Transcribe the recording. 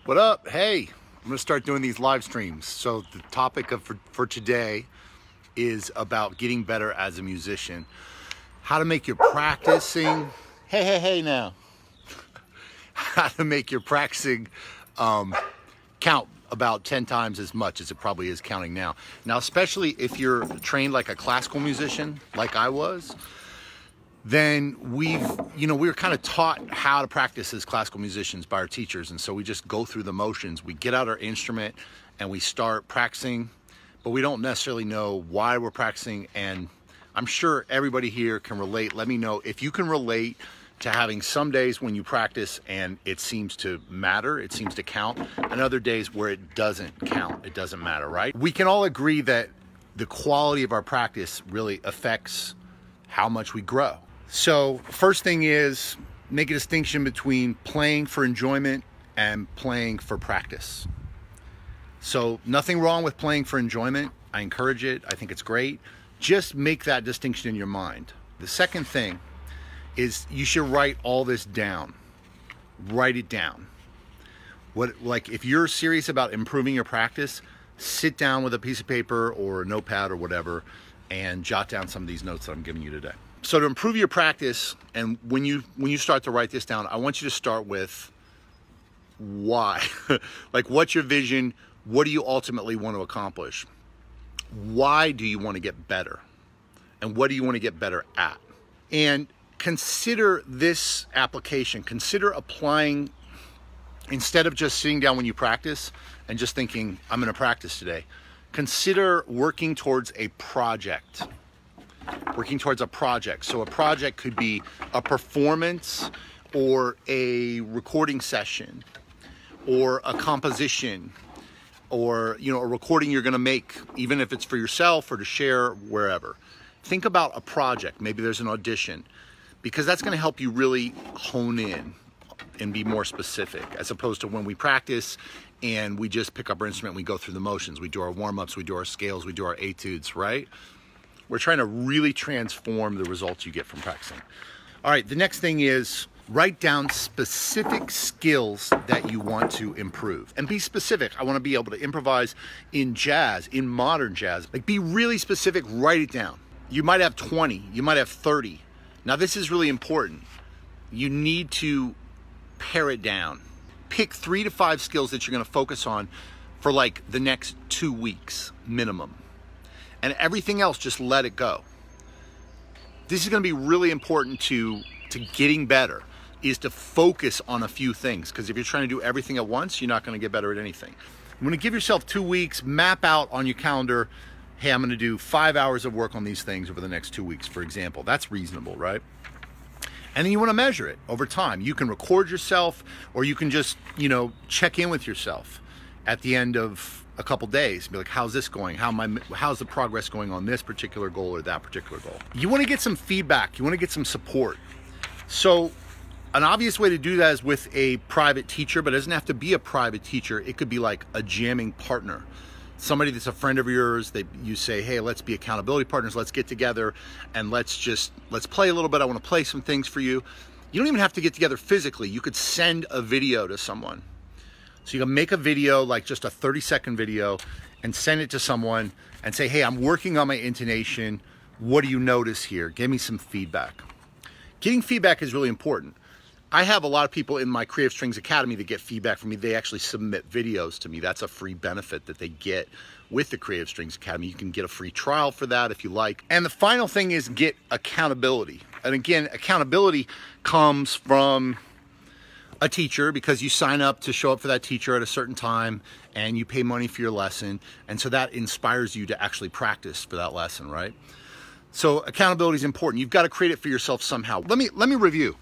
What up? Hey, I'm gonna start doing these live streams. So the topic for today is about getting better as a musician. How to make your practicing, hey now. How to make your practicing count about 10 times as much as it probably is counting now. Now, especially if you're trained like a classical musician, like I was, then we were kind of taught how to practice as classical musicians by our teachers. And so we just go through the motions. We get out our instrument and we start practicing, but we don't necessarily know why we're practicing. And I'm sure everybody here can relate. Let me know if you can relate to having some days when you practice and it seems to matter, it seems to count, and other days where it doesn't count, it doesn't matter, right? We can all agree that the quality of our practice really affects how much we grow. So first thing is, make a distinction between playing for enjoyment and playing for practice. So nothing wrong with playing for enjoyment. I encourage it. I think it's great. Just make that distinction in your mind. The second thing is you should write all this down. Write it down. Like if you're serious about improving your practice, sit down with a piece of paper or a notepad or whatever and jot down some of these notes that I'm giving you today. So to improve your practice, and when you start to write this down, I want you to start with why. Like, what's your vision? What do you ultimately want to accomplish? Why do you want to get better? And what do you want to get better at? And consider this application. Consider applying, instead of just sitting down when you practice and just thinking, I'm going to practice today. Consider working towards a project. Working towards a project. So a project could be a performance or a recording session or a composition or a recording you're going to make, even if it's for yourself or to share wherever. Think about a project. Maybe there's an audition, because that's going to help you really hone in and be more specific, as opposed to when we practice and we just pick up our instrument and we go through the motions. We do our warm-ups, we do our scales, we do our etudes, right? We're trying to really transform the results you get from practicing. All right, the next thing is write down specific skills that you want to improve. And be specific. I want to be able to improvise in jazz, in modern jazz. Like, be really specific, write it down. You might have 20, you might have 30. Now, this is really important. You need to pare it down. Pick 3 to 5 skills that you're going to focus on for like the next 2 weeks minimum. And everything else, just let it go. This is going to be really important to getting better, is to focus on a few things. Because if you're trying to do everything at once, you're not going to get better at anything. You want to give yourself 2 weeks, map out on your calendar, hey, I'm going to do 5 hours of work on these things over the next 2 weeks, for example. That's reasonable, right? And then you want to measure it over time. You can record yourself, or you can just, check in with yourself at the end of a couple days. Be like, how's this going? How's the progress going on this particular goal or that particular goal? You want to get some feedback. You want to get some support. So an obvious way to do that is with a private teacher, but it doesn't have to be a private teacher. It could be like a jamming partner. Somebody that's a friend of yours that you say, hey, let's be accountability partners. Let's get together and let's play a little bit. I want to play some things for you. You don't even have to get together physically. You could send a video to someone. So you can make a video, like just a 30-second video, and send it to someone and say, hey, I'm working on my intonation. What do you notice here? Give me some feedback. Getting feedback is really important. I have a lot of people in my Creative Strings Academy that get feedback from me. They actually submit videos to me. That's a free benefit that they get with the Creative Strings Academy. You can get a free trial for that if you like. And the final thing is get accountability. And again, accountability comes from a teacher, because you sign up to show up for that teacher at a certain time and you pay money for your lesson. And so that inspires you to actually practice for that lesson, right? So accountability is important. You've got to create it for yourself somehow. Let me review.